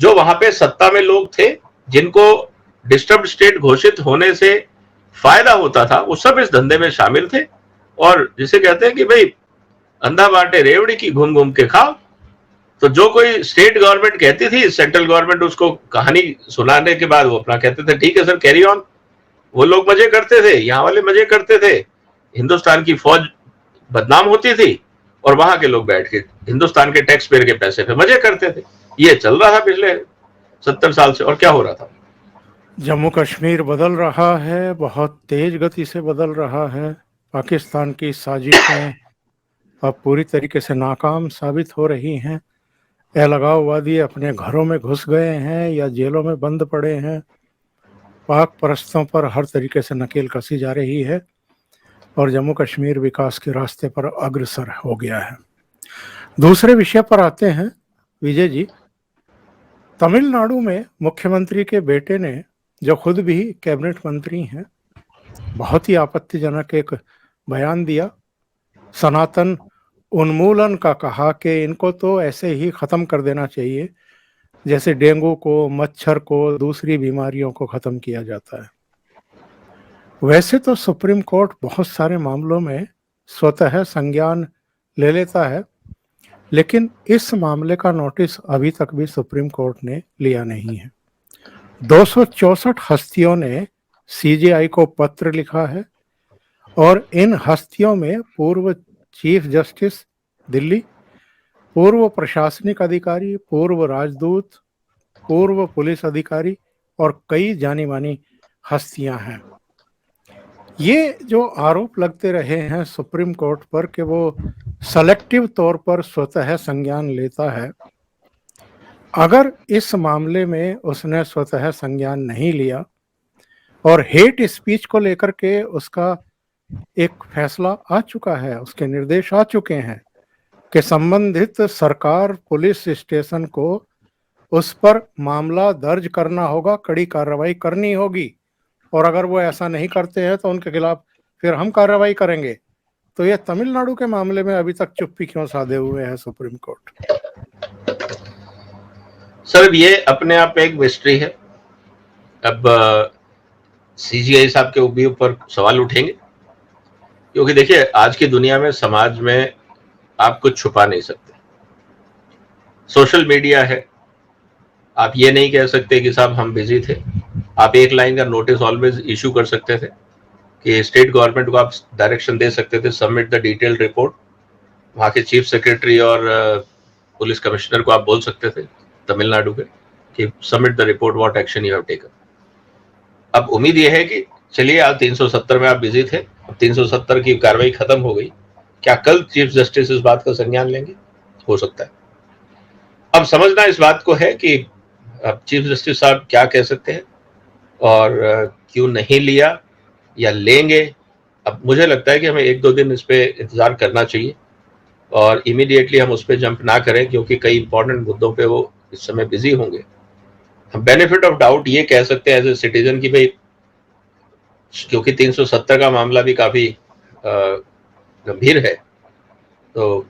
जो वहां पे सत्ता में लोग थे, जिनको डिस्टर्ब स्टेट घोषित होने से फायदा होता था, वो सब इस धंधे में शामिल थे। और जिसे कहते हैं कि भाई अंधा बांटे रेवड़ी की, घूम घूम के खाओ। तो जो कोई स्टेट गवर्नमेंट कहती थी, सेंट्रल गवर्नमेंट उसको कहानी सुनाने के बाद वो अपना कहते थे ठीक है सर कैरी ऑन। वो लोग मजे करते थे, यहाँ वाले मजे करते थे, हिंदुस्तान की फौज बदनाम होती थी और वहां के लोग बैठ के हिंदुस्तान के टैक्स पेयर के पैसे पे मजे करते थे। ये चल रहा था पिछले 70 साल से। और क्या हो रहा था? जम्मू कश्मीर बदल रहा है, बहुत तेज गति से बदल रहा है। पाकिस्तान की साजिशें अब पूरी तरीके से नाकाम साबित हो रही हैं। अलगाववादी अपने घरों में घुस गए हैं या जेलों में बंद पड़े हैं। पाक परस्तों पर हर तरीके से नकेल कसी जा रही है और जम्मू कश्मीर विकास के रास्ते पर अग्रसर हो गया है। दूसरे विषय पर आते हैं विजय जी। तमिलनाडु में मुख्यमंत्री के बेटे ने, जो खुद भी कैबिनेट मंत्री हैं, बहुत ही आपत्तिजनक एक बयान दिया। सनातन उन्मूलन का कहा कि इनको तो ऐसे ही खत्म कर देना चाहिए जैसे डेंगू को, मच्छर को, दूसरी बीमारियों को खत्म किया जाता है। वैसे तो सुप्रीम कोर्ट बहुत सारे मामलों में स्वतः संज्ञान ले लेता है, लेकिन इस मामले का नोटिस अभी तक भी सुप्रीम कोर्ट ने लिया नहीं है। 264 हस्तियों ने सीजेआई को पत्र लिखा है और इन हस्तियों में पूर्व चीफ जस्टिस दिल्ली, पूर्व प्रशासनिक अधिकारी, पूर्व राजदूत, पूर्व पुलिस अधिकारी और कई जानी मानी हस्तियां हैं। ये जो आरोप लगते रहे हैं सुप्रीम कोर्ट पर कि वो सेलेक्टिव तौर पर स्वतः संज्ञान लेता है, अगर इस मामले में उसने स्वतः संज्ञान नहीं लिया और हेट स्पीच को लेकर के उसका एक फैसला आ चुका है, उसके निर्देश आ चुके हैं कि संबंधित सरकार पुलिस स्टेशन को उस पर मामला दर्ज करना होगा, कड़ी कार्रवाई करनी होगी, और अगर वो ऐसा नहीं करते हैं तो उनके खिलाफ फिर हम कार्रवाई करेंगे। तो ये तमिलनाडु के मामले में अभी तक चुप्पी क्यों साधे हुए है सुप्रीम कोर्ट? सर ये अपने आप में एक मिस्ट्री है। अब सीजीआई साहब के भी ऊपर सवाल उठेंगे, क्योंकि देखिए आज की दुनिया में, समाज में आप कुछ छुपा नहीं सकते। सोशल मीडिया है, आप ये नहीं कह सकते कि साहब हम बिजी थे। आप एक लाइन का नोटिस ऑलवेज इशू कर सकते थे कि स्टेट गवर्नमेंट को आप डायरेक्शन दे सकते थे, सबमिट द डिटेल्ड रिपोर्ट। वहाँ के चीफ सेक्रेटरी और पुलिस कमिश्नर को आप बोल सकते थे तमिलनाडु के कि submit the report, what action you have taken. अब उम्मीद यह है कि चलिए आज 370 में आप बिजी थे, अब 370 की कार्रवाई खत्म हो गई, क्या कल चीफ जस्टिस इस बात का संज्ञान लेंगे? हो सकता है। अब समझना इस बात को है कि अब चीफ जस्टिस साहब क्या कह सकते हैं और क्यों नहीं लिया या लेंगे। अब मुझे लगता है कि हमें 1-2 दिन इस पे इंतजार करना चाहिए और इमीडिएटली हम उस पर जंप ना करें, क्योंकि कई इंपॉर्टेंट मुद्दों पे वो इस समय बिजी होंगे। हम बेनिफिट ऑफ डाउट ये कह सकते हैं एज ए सिटीजन कि भाई, क्योंकि 370 का मामला भी काफी गंभीर है, तो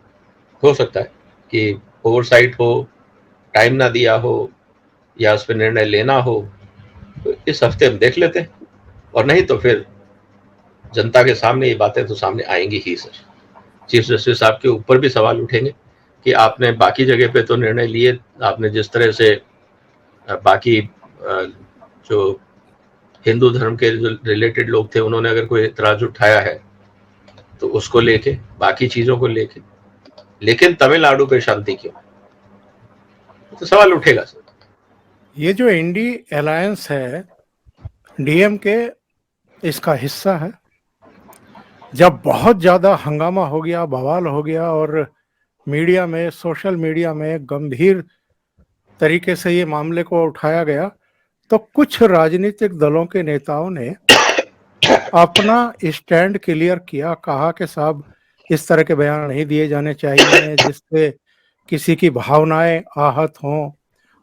हो सकता है कि ओवरसाइट हो, टाइम ना दिया हो या उस पर निर्णय लेना हो। तो इस हफ्ते हम देख लेते हैं, और नहीं तो फिर जनता के सामने ये बातें तो सामने आएंगी ही सर। चीफ जस्टिस साहब के ऊपर भी सवाल उठेंगे कि आपने बाकी जगह पे तो निर्णय लिए, आपने जिस तरह से बाकी जो हिंदू धर्म के जो रिलेटेड लोग थे उन्होंने अगर कोई एतराज उठाया है तो उसको लेके, बाकी चीजों को लेके, लेकिन तमिलनाडु पे शांति क्यों, तो सवाल उठेगा सर। ये जो इंडी अलायंस है, डीएमके इसका हिस्सा है। जब बहुत ज्यादा हंगामा हो गया, बवाल हो गया और मीडिया में, सोशल मीडिया में गंभीर तरीके से ये मामले को उठाया गया, तो कुछ राजनीतिक दलों के नेताओं ने अपना स्टैंड क्लियर किया, कहा कि साहब इस तरह के बयान नहीं दिए जाने चाहिए जिससे किसी की भावनाएं आहत हों,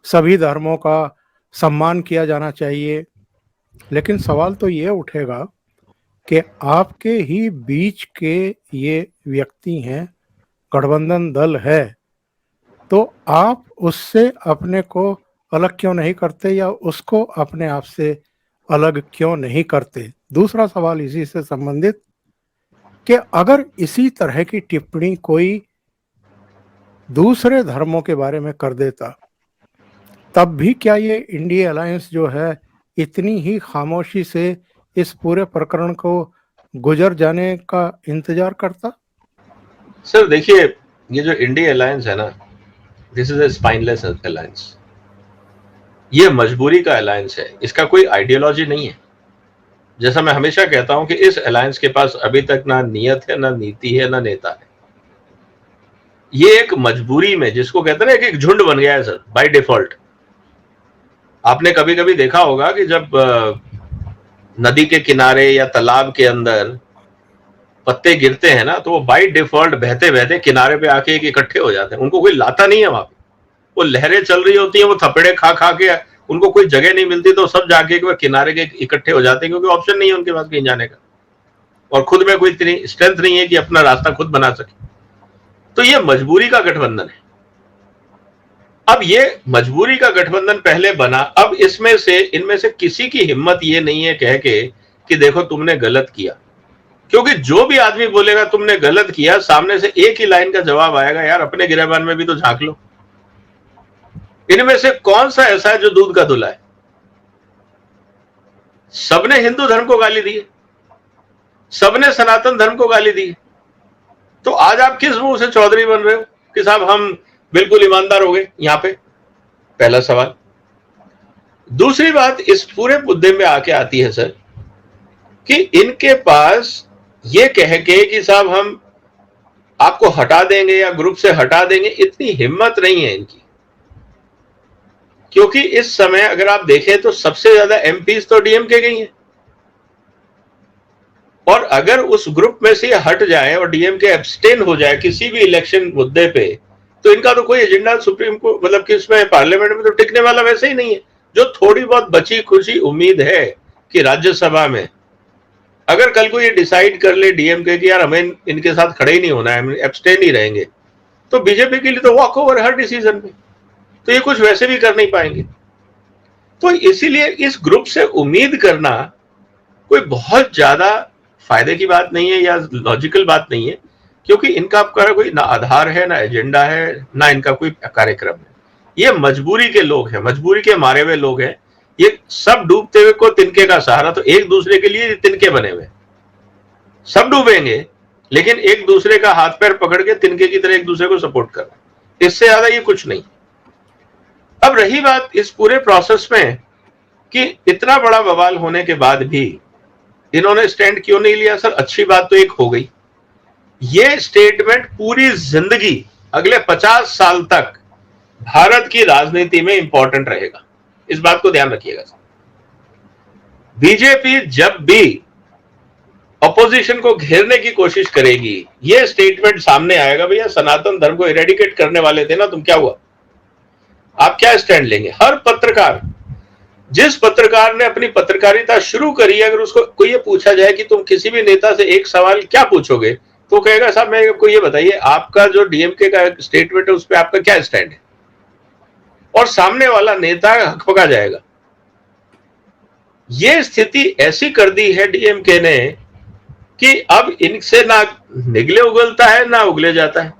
सभी धर्मों का सम्मान किया जाना चाहिए। लेकिन सवाल तो ये उठेगा कि आपके ही बीच के ये व्यक्ति हैं, गठबंधन दल है, तो आप उससे अपने को अलग क्यों नहीं करते या उसको अपने आप से अलग क्यों नहीं करते? दूसरा सवाल इसी से संबंधित कि अगर इसी तरह की टिप्पणी कोई दूसरे धर्मों के बारे में कर देता, तब भी क्या ये इंडिया अलायंस जो है इतनी ही खामोशी से इस पूरे प्रकरण को गुजर जाने का इंतजार करता? सर देखिए, ये जो इंडिया अलायंस है ना, this is a spineless alliance. ये मजबूरी का अलायंस है, इसका कोई आइडियोलॉजी नहीं है। जैसा मैं हमेशा कहता हूं कि इस अलायंस के पास अभी तक ना नियत है, ना नीति है, ना नेता है। ये एक मजबूरी में, जिसको कहते हैं ना, एक झुंड बन गया है सर बाय डिफॉल्ट। आपने कभी कभी देखा होगा कि जब नदी के किनारे या तालाब के अंदर पत्ते गिरते हैं ना, तो वो बाय डिफॉल्ट बहते बहते किनारे पे आके एक इकट्ठे हो जाते हैं। उनको कोई लाता नहीं है वहां पे, वो लहरें चल रही होती है, वो थपेड़े खा खा के उनको कोई जगह नहीं मिलती, तो सब जाके किनारे के इकट्ठे हो जाते हैं, क्योंकि ऑप्शन नहीं है उनके पास कहीं जाने का, और खुद में कोई इतनी स्ट्रेंथ नहीं है कि अपना रास्ता खुद बना सके। तो ये मजबूरी का गठबंधन है। अब ये मजबूरी का गठबंधन पहले बना, अब इसमें से, इनमें से किसी की हिम्मत ये नहीं है कह के कि देखो तुमने गलत किया, क्योंकि जो भी आदमी बोलेगा तुमने गलत किया, सामने से एक ही लाइन का जवाब आएगा, यार अपने गिरेबान में भी तो झांक लो। इनमें से कौन सा ऐसा है जो दूध का धुला है? सबने हिंदू धर्म को गाली दी है, सबने सनातन धर्म को गाली दी है, तो आज आप किस मुंह से चौधरी बन रहे हो कि साहब हम बिल्कुल ईमानदार हो गए यहां पे? पहला सवाल। दूसरी बात इस पूरे मुद्दे में आके आती है सर कि इनके पास ये कह के कि साहब हम आपको हटा देंगे या ग्रुप से हटा देंगे, इतनी हिम्मत नहीं है इनकी। क्योंकि इस समय अगर आप देखें तो सबसे ज्यादा एमपीज तो डीएमके गई हैं, और अगर उस ग्रुप में से हट जाए और डीएमके एब्सटेन हो जाए किसी भी इलेक्शन मुद्दे पे, तो इनका तो कोई एजेंडा सुप्रीम को, मतलब कि इसमें पार्लियामेंट में तो टिकने वाला वैसे ही नहीं है। जो थोड़ी बहुत बची खुशी उम्मीद है कि राज्यसभा में अगर कल को ये डिसाइड कर ले डीएमके की यार हमें इनके साथ खड़े ही नहीं होना है, हम एब्सटेन ही रहेंगे, तो बीजेपी के लिए तो वॉक ओवर हर डिसीजन में, तो ये कुछ वैसे भी कर नहीं पाएंगे। तो इसीलिए इस ग्रुप से उम्मीद करना कोई बहुत ज्यादा फायदे की बात नहीं है या लॉजिकल बात नहीं है, क्योंकि इनका कोई ना आधार है, ना एजेंडा है, ना इनका कोई कार्यक्रम है। ये मजबूरी के लोग हैं, मजबूरी के मारे हुए लोग हैं। ये सब डूबते हुए को तिनके का सहारा, तो एक दूसरे के लिए तिनके बने हुए, सब डूबेंगे लेकिन एक दूसरे का हाथ पैर पकड़ के तिनके की तरह एक दूसरे को सपोर्ट करना, इससे ज्यादा ये कुछ नहीं। अब रही बात इस पूरे प्रोसेस में कि इतना बड़ा बवाल होने के बाद भी इन्होंने स्टैंड क्यों नहीं लिया? सर अच्छी बात तो एक हो गई, ये स्टेटमेंट पूरी जिंदगी अगले 50 साल तक भारत की राजनीति में इंपॉर्टेंट रहेगा, इस बात को ध्यान रखिएगा। बीजेपी जब भी अपोजिशन को घेरने की कोशिश करेगी, ये स्टेटमेंट सामने आएगा, भैया सनातन धर्म को इरेडिकेट करने वाले थे ना तुम, क्या हुआ? आप क्या स्टैंड लेंगे? हर पत्रकार, जिस पत्रकार ने अपनी पत्रकारिता शुरू करी, अगर उसको कोई ये पूछा जाए कि तुम किसी भी नेता से एक सवाल क्या पूछोगे, तो कहेगा साहब मैं आपको ये बताइए आपका जो डीएमके का स्टेटमेंट है उस पर आपका क्या स्टैंड है, और सामने वाला नेता हकपका जाएगा। ये स्थिति ऐसी कर दी है डीएमके ने कि अब इनसे ना निगले उगलता है ना उगले जाता है,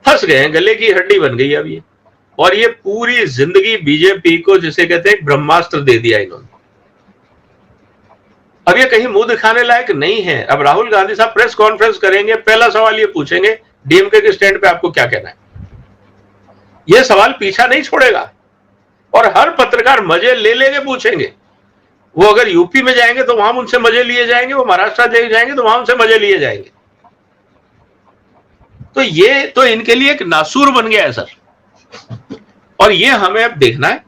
फंस गए हैं, गले की हड्डी बन गई अब ये। और ये पूरी जिंदगी बीजेपी को जिसे कहते हैं ब्रह्मास्त्र दे दिया इन्होंने। अब ये कहीं मुंह दिखाने लायक नहीं है। अब राहुल गांधी साहब प्रेस कॉन्फ्रेंस करेंगे, पहला सवाल ये पूछेंगे डीएमके के स्टैंड पे आपको क्या कहना है। ये सवाल पीछा नहीं छोड़ेगा और हर पत्रकार मजे ले लेके पूछेंगे। वो अगर यूपी में जाएंगे तो वहां उनसे मजे लिए जाएंगे, वो महाराष्ट्र जाएंगे तो वहां उनसे मजे लिए जाएंगे। तो ये तो इनके लिए एक नासूर बन गया है सर, और ये हमें अब देखना है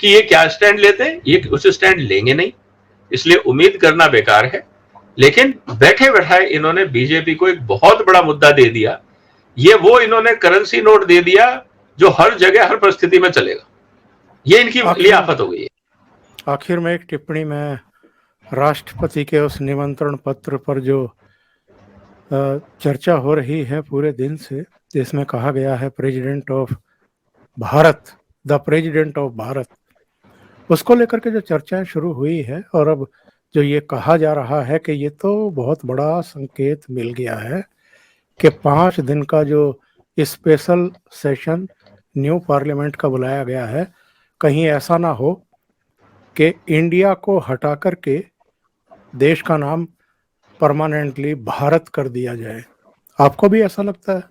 कि ये क्या स्टैंड लेते हैं। ये उस स्टैंड लेंगे नहीं, इसलिए उम्मीद करना बेकार है। लेकिन बैठे बैठाए इन्होंने बीजेपी को एक बहुत बड़ा मुद्दा दे दिया। ये वो इन्होंने करेंसी नोट दे दिया जो हर जगह हर परिस्थिति में चलेगा। ये इनकी लिए आफत हो गई है। आखिर में एक टिप्पणी में राष्ट्रपति के उस निमंत्रण पत्र पर जो चर्चा हो रही है पूरे दिन से, जिसमें कहा गया है president of Bharat, the president of Bharat, उसको लेकर के जो चर्चाएं शुरू हुई है, और अब जो ये कहा जा रहा है कि ये तो बहुत बड़ा संकेत मिल गया है कि 5 दिन का जो स्पेशल सेशन न्यू पार्लियामेंट का बुलाया गया है, कहीं ऐसा ना हो कि इंडिया को हटा करके देश का नाम परमानेंटली भारत कर दिया जाए। आपको भी ऐसा लगता है?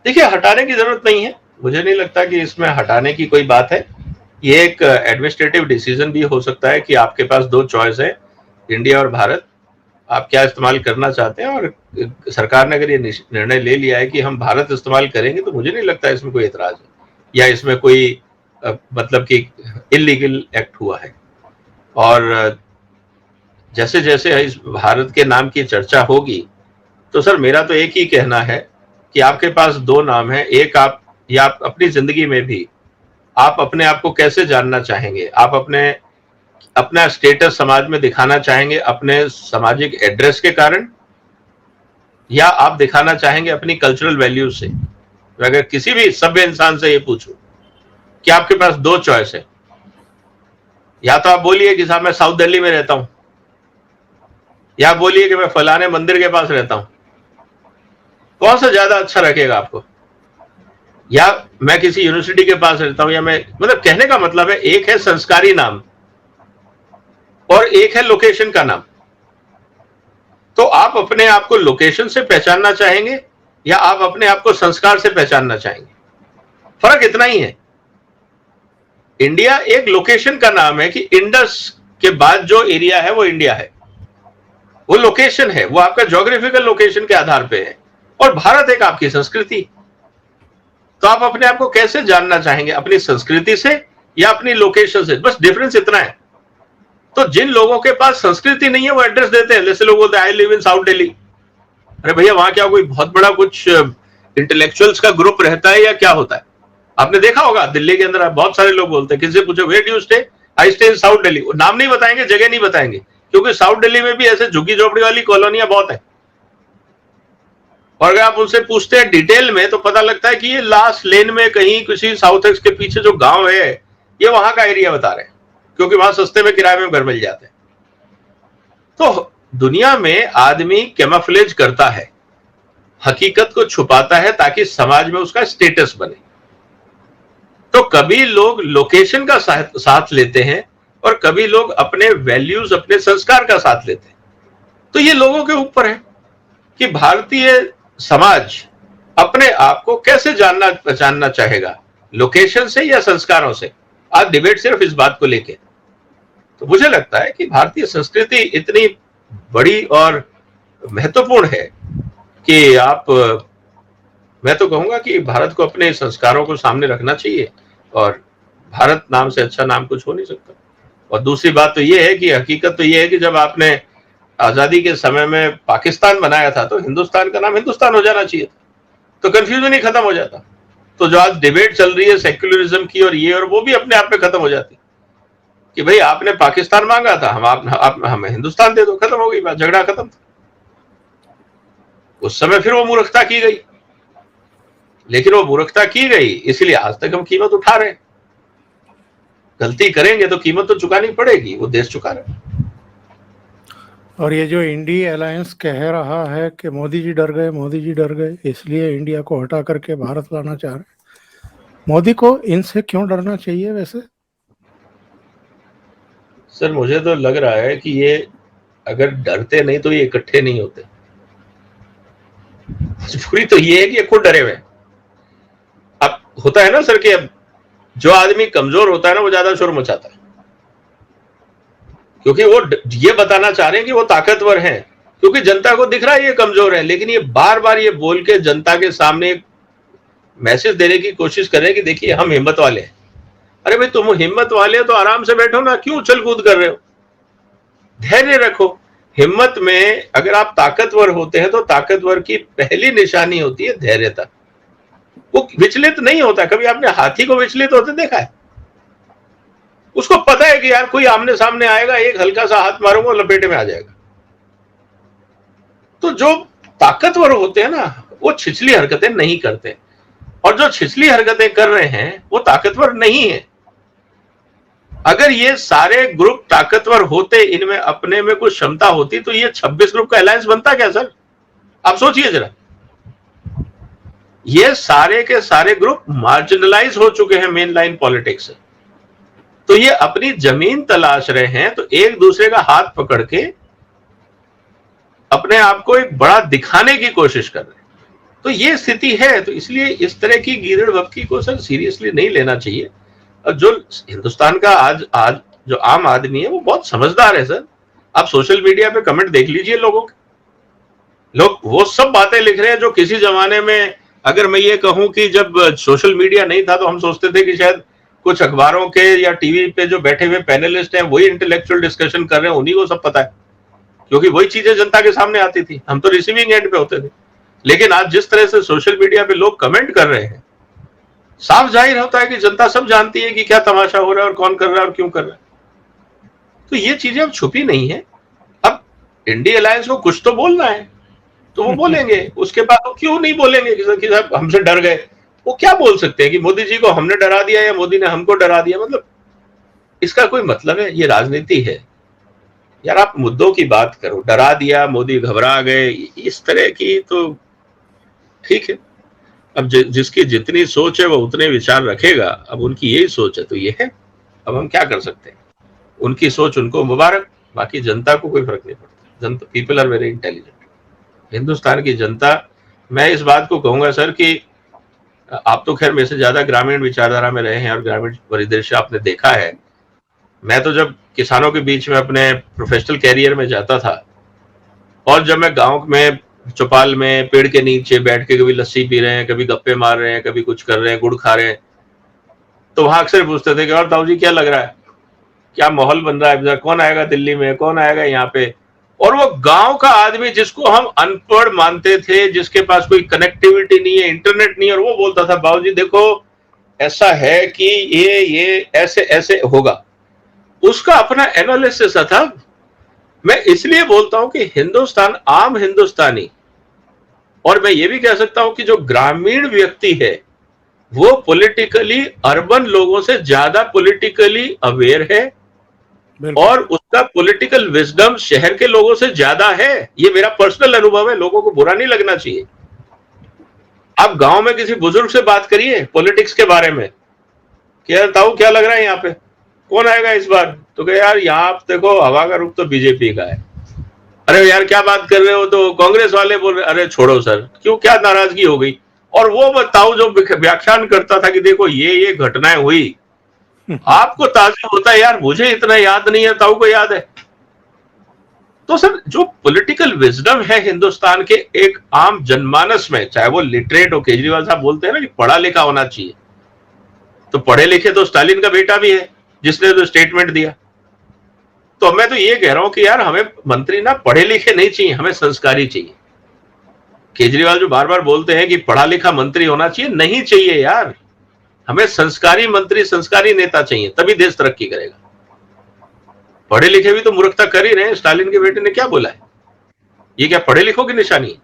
देखिए, हटाने की जरूरत नहीं है, मुझे नहीं लगता कि इसमें हटाने की कोई बात है। ये एक एडमिनिस्ट्रेटिव डिसीजन भी हो सकता है कि आपके पास 2 चॉइस है, इंडिया और भारत, आप क्या इस्तेमाल करना चाहते हैं। और सरकार ने अगर ये निर्णय ले लिया है कि हम भारत इस्तेमाल करेंगे, तो मुझे नहीं लगता इसमें कोई एतराज है या इसमें कोई मतलब कि इलीगल एक्ट हुआ है। और जैसे जैसे इस भारत के नाम की चर्चा होगी, तो सर मेरा तो एक ही कहना है कि आपके पास 2 नाम है। एक, आप या आप अपनी जिंदगी में भी आप अपने आप को कैसे जानना चाहेंगे, आप अपना स्टेटस समाज में दिखाना चाहेंगे अपने सामाजिक एड्रेस के कारण, या आप दिखाना चाहेंगे अपनी कल्चरल वैल्यूज से। अगर किसी भी सभ्य इंसान से ये पूछूं कि आपके पास 2 चॉइस है, या तो आप बोलिए कि साहब मैं साउथ दिल्ली में रहता हूं, या बोलिए कि मैं फलाने मंदिर के पास रहता हूं, कौन सा ज्यादा अच्छा रखेगा आपको? या मैं किसी यूनिवर्सिटी के पास रहता हूं, या मैं, मतलब कहने का मतलब है एक है संस्कारी नाम और एक है लोकेशन का नाम। तो आप अपने आप को लोकेशन से पहचानना चाहेंगे या आप अपने आप को संस्कार से पहचानना चाहेंगे? फर्क इतना ही है। इंडिया एक लोकेशन का नाम है कि इंडस के बाद जो एरिया है वो इंडिया है, वो लोकेशन है, वो आपका ज्योग्राफिकल लोकेशन के आधार पे है। और भारत एक आपकी संस्कृति। तो आप अपने आप को कैसे जानना चाहेंगे, अपनी संस्कृति से या अपनी लोकेशन से? बस डिफरेंस इतना है। तो जिन लोगों के पास संस्कृति नहीं है वो एड्रेस देते हैं, जैसे लोग बोलते हैं I live in south Delhi. अरे भैया, वहां क्या कोई बहुत बड़ा कुछ इंटेलेक्चुअल्स का ग्रुप रहता है या क्या होता है? आपने देखा होगा दिल्ली के अंदर बहुत सारे लोग बोलते हैं, किसी से पूछो where do you stay, I stay in south Delhi, नाम नहीं बताएंगे, जगह नहीं बताएंगे, क्योंकि साउथ दिल्ली में भी ऐसे झुग्गी झोपड़ी वाली कॉलोनियां बहुत है, और अगर आप उनसे पूछते हैं डिटेल में तो पता लगता है कि ये लास्ट लेन में कहीं किसी साउथ एक्स के पीछे जो गांव है, ये वहां का एरिया बता रहे हैं, क्योंकि वहां सस्ते में किराए में घर मिल जाते हैं। तो दुनिया में आदमी कैमोफ्लेज करता है, हकीकत को छुपाता है ताकि समाज में उसका स्टेटस बने। तो कभी लोग लोकेशन का साथ लेते हैं और कभी लोग अपने वैल्यूज, अपने संस्कार का साथ लेते हैं। तो ये लोगों के ऊपर है कि भारतीय समाज अपने आप को कैसे जानना पहचानना चाहेगा, लोकेशन से या संस्कारों से। आज डिबेट सिर्फ इस बात को लेके। तो मुझे लगता है कि भारतीय संस्कृति इतनी बड़ी और महत्वपूर्ण है कि आप, मैं तो कहूंगा कि भारत को अपने संस्कारों को सामने रखना चाहिए, और भारत नाम से अच्छा नाम कुछ हो नहीं सकता। और दूसरी बात तो ये है कि हकीकत तो ये है कि जब आपने आजादी के समय में पाकिस्तान बनाया था तो हिंदुस्तान का नाम हिंदुस्तान हो जाना चाहिए था, तो कंफ्यूजन ही खत्म हो जाता। तो जो आज डिबेट चल रही है सेक्युलरिज्म की और ये और वो भी अपने आप में खत्म हो जाती कि भाई आपने पाकिस्तान मांगा था, हम हमें हिंदुस्तान दे दो, खत्म हो गई बात, झगड़ा खत्म। उस समय फिर वो मूर्खता की गई, लेकिन वो मूर्खता की गई इसलिए आज तक हम कीमत उठा रहे हैं। गलती करेंगे तो कीमत तो चुकानी पड़ेगी, वो देश चुका रहे हैं। और ये जो इंडी अलायंस कह रहा है कि मोदी जी डर गए, मोदी जी डर गए, इसलिए इंडिया को हटा करके भारत लाना चाह रहे हैं, मोदी को इनसे क्यों डरना चाहिए वैसे? सर मुझे तो लग रहा है कि ये अगर डरते नहीं तो ये इकट्ठे नहीं होते। मजबूरी तो ये है कि ये खुद डरे हुए। अब होता है ना सर कि अब जो आदमी कमजोर होता है ना वो ज्यादा शोर मचाता है, क्योंकि वो ये बताना चाह रहे हैं कि वो ताकतवर हैं, क्योंकि जनता को दिख रहा है ये कमजोर है, लेकिन ये बार बार ये बोल के जनता के सामने एक मैसेज देने की कोशिश कर रहे हैं कि देखिए हम हिम्मत वाले हैं। अरे भाई तुम हिम्मत वाले हो तो आराम से बैठो ना, क्यों उछल कूद कर रहे हो? धैर्य रखो। हिम्मत में अगर आप ताकतवर होते हैं तो ताकतवर की पहली निशानी होती है धैर्यता। वो विचलित नहीं होता। कभी आपने हाथी को विचलित होते देखा है? उसको पता है कि यार कोई आमने सामने आएगा, एक हल्का सा हाथ मारूंगा लपेटे में आ जाएगा। तो जो ताकतवर होते हैं ना वो छिछली हरकतें नहीं करते, और जो छिछली हरकतें कर रहे हैं वो ताकतवर नहीं है। अगर ये सारे ग्रुप ताकतवर होते, इनमें अपने में कुछ क्षमता होती, तो ये 26 ग्रुप का अलायंस बनता क्या सर? आप सोचिए जरा। ये सारे के सारे ग्रुप मार्जिनलाइज हो चुके हैं मेन लाइन पॉलिटिक्स से, तो ये अपनी जमीन तलाश रहे हैं, तो एक दूसरे का हाथ पकड़ के अपने आप को एक बड़ा दिखाने की कोशिश कर रहे हैं। तो ये स्थिति है, तो इसलिए इस तरह की गीदड़ भभकी को सर सीरियसली नहीं लेना चाहिए। और जो हिंदुस्तान का आज जो आम आदमी है वो बहुत समझदार है सर। आप सोशल मीडिया पे कमेंट देख लीजिए लोगों के, लोग वो सब बातें लिख रहे हैं जो किसी जमाने में, अगर मैं ये कहूं कि जब सोशल मीडिया नहीं था तो हम सोचते थे कि शायद कुछ अखबारों के या टीवी पे जो बैठे हुए पैनलिस्ट हैं वही इंटेलेक्चुअल डिस्कशन कर रहे हैं, उन्हीं को सब पता है, क्योंकि वही चीजें जनता के सामने आती थी, हम तो रिसीविंग एंड पे होते थे। लेकिन आज जिस तरह से सोशल मीडिया पे लोग कमेंट कर रहे हैं, साफ जाहिर होता है कि जनता सब जानती है कि क्या तमाशा हो रहा है और कौन कर रहा है और क्यों कर रहा है। तो ये चीजें अब छुपी नहीं है। अब इंडिया अलायंस को कुछ तो बोलना है तो वो बोलेंगे, उसके बाद वो क्यों नहीं बोलेंगे कि साहब हमसे डर गए। वो क्या बोल सकते हैं कि मोदी जी को हमने डरा दिया या मोदी ने हमको डरा दिया? मतलब इसका कोई मतलब है? ये राजनीति है यार। आप मुद्दों की बात करो। डरा दिया, मोदी घबरा गए, इस तरह की तो ठीक है। अब जिसकी जितनी सोच है वो उतने विचार रखेगा। अब उनकी यही सोच है तो ये है, अब हम क्या कर सकते हैं। उनकी सोच उनको मुबारक, बाकी जनता को कोई फर्क नहीं पड़ता। जनता, people are very intelligent. Hindustan की जनता, मैं इस बात को कहूंगा सर कि आप तो खैर मेरे से ज्यादा ग्रामीण विचारधारा में रहे हैं और ग्रामीण परिदृश्य आपने देखा है। मैं तो जब किसानों के बीच में अपने प्रोफेशनल कैरियर में जाता था, और जब मैं गांव में चौपाल में पेड़ के नीचे बैठ के कभी लस्सी पी रहे हैं, कभी गप्पे मार रहे हैं, कभी कुछ कर रहे हैं, गुड़ खा रहे हैं, तो वहां अक्सर पूछते थे कि और ताऊ जी क्या लग रहा है, क्या माहौल बन रहा है, कौन आएगा दिल्ली में, कौन आएगा यहाँ पे। और वो गांव का आदमी जिसको हम अनपढ़ मानते थे, जिसके पास कोई कनेक्टिविटी नहीं है, इंटरनेट नहीं है, और वो बोलता था बाबूजी देखो ऐसा है कि ये ऐसे ऐसे होगा। उसका अपना एनालिसिस था। मैं इसलिए बोलता हूं कि हिंदुस्तान, आम हिंदुस्तानी, और मैं ये भी कह सकता हूं कि जो ग्रामीण व्यक्ति है वो पॉलिटिकली अर्बन लोगों से ज्यादा पॉलिटिकली अवेयर है और उसका पॉलिटिकल विजडम शहर के लोगों से ज्यादा है। ये मेरा पर्सनल अनुभव है, लोगों को बुरा नहीं लगना चाहिए। आप गांव में किसी बुजुर्ग से बात करिए पॉलिटिक्स के बारे में कि यार ताऊ क्या लग रहा है यहाँ पे, कौन आएगा इस बार, तो कहे यार यहाँ देखो हवा का रुख तो बीजेपी का है। अरे यार क्या बात कर रहे हो, तो कांग्रेस वाले बोल रहे, अरे छोड़ो सर, क्यों, क्या नाराजगी हो गई। और वो बताओ जो व्याख्यान करता था कि देखो ये घटनाएं हुई, आपको ताज्जुब होता है यार मुझे इतना याद नहीं है, ताऊ को याद है। तो सर जो पॉलिटिकल विजडम है हिंदुस्तान के एक आम जनमानस में, चाहे वो लिटरेट हो, केजरीवाल साहब बोलते हैं ना कि पढ़ा लिखा होना चाहिए, तो पढ़े लिखे तो स्टालिन का बेटा भी है जिसने तो स्टेटमेंट दिया। तो मैं तो ये कह रहा हूं कि यार हमें मंत्री ना पढ़े लिखे नहीं चाहिए, हमें संस्कारी चाहिए। केजरीवाल जो बार बार बोलते हैं कि पढ़ा लिखा मंत्री होना चाहिए, नहीं चाहिए यार, हमें संस्कारी मंत्री, संस्कारी नेता चाहिए, तभी देश तरक्की करेगा। पढ़े लिखे भी तो मूर्खता कर ही रहे हैं। स्टालिन के बेटे ने क्या बोला है, ये क्या पढ़े लिखों की निशानी है?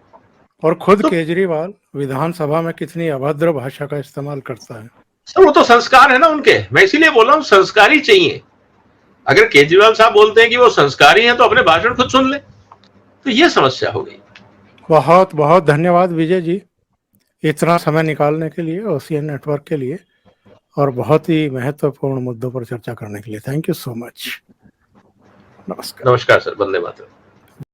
और खुद तो केजरीवाल विधानसभा में कितनी अभद्र भाषा का इस्तेमाल करता है। सर वो तो संस्कार है ना उनके, मैं इसीलिए बोल रहा हूं संस्कारी चाहिए। अगर केजरीवाल साहब बोलते हैं कि वो संस्कारी हैं तो अपने भाषण खुद सुन ले, तो ये समस्या हो गई। बहुत बहुत धन्यवाद विजय जी, इतना समय निकालने के लिए ओशियन नेटवर्क के लिए और बहुत ही महत्वपूर्ण मुद्दों पर चर्चा करने के लिए। Thank you so much. नमस्कार। नमस्कार सर, वंदे मातरम।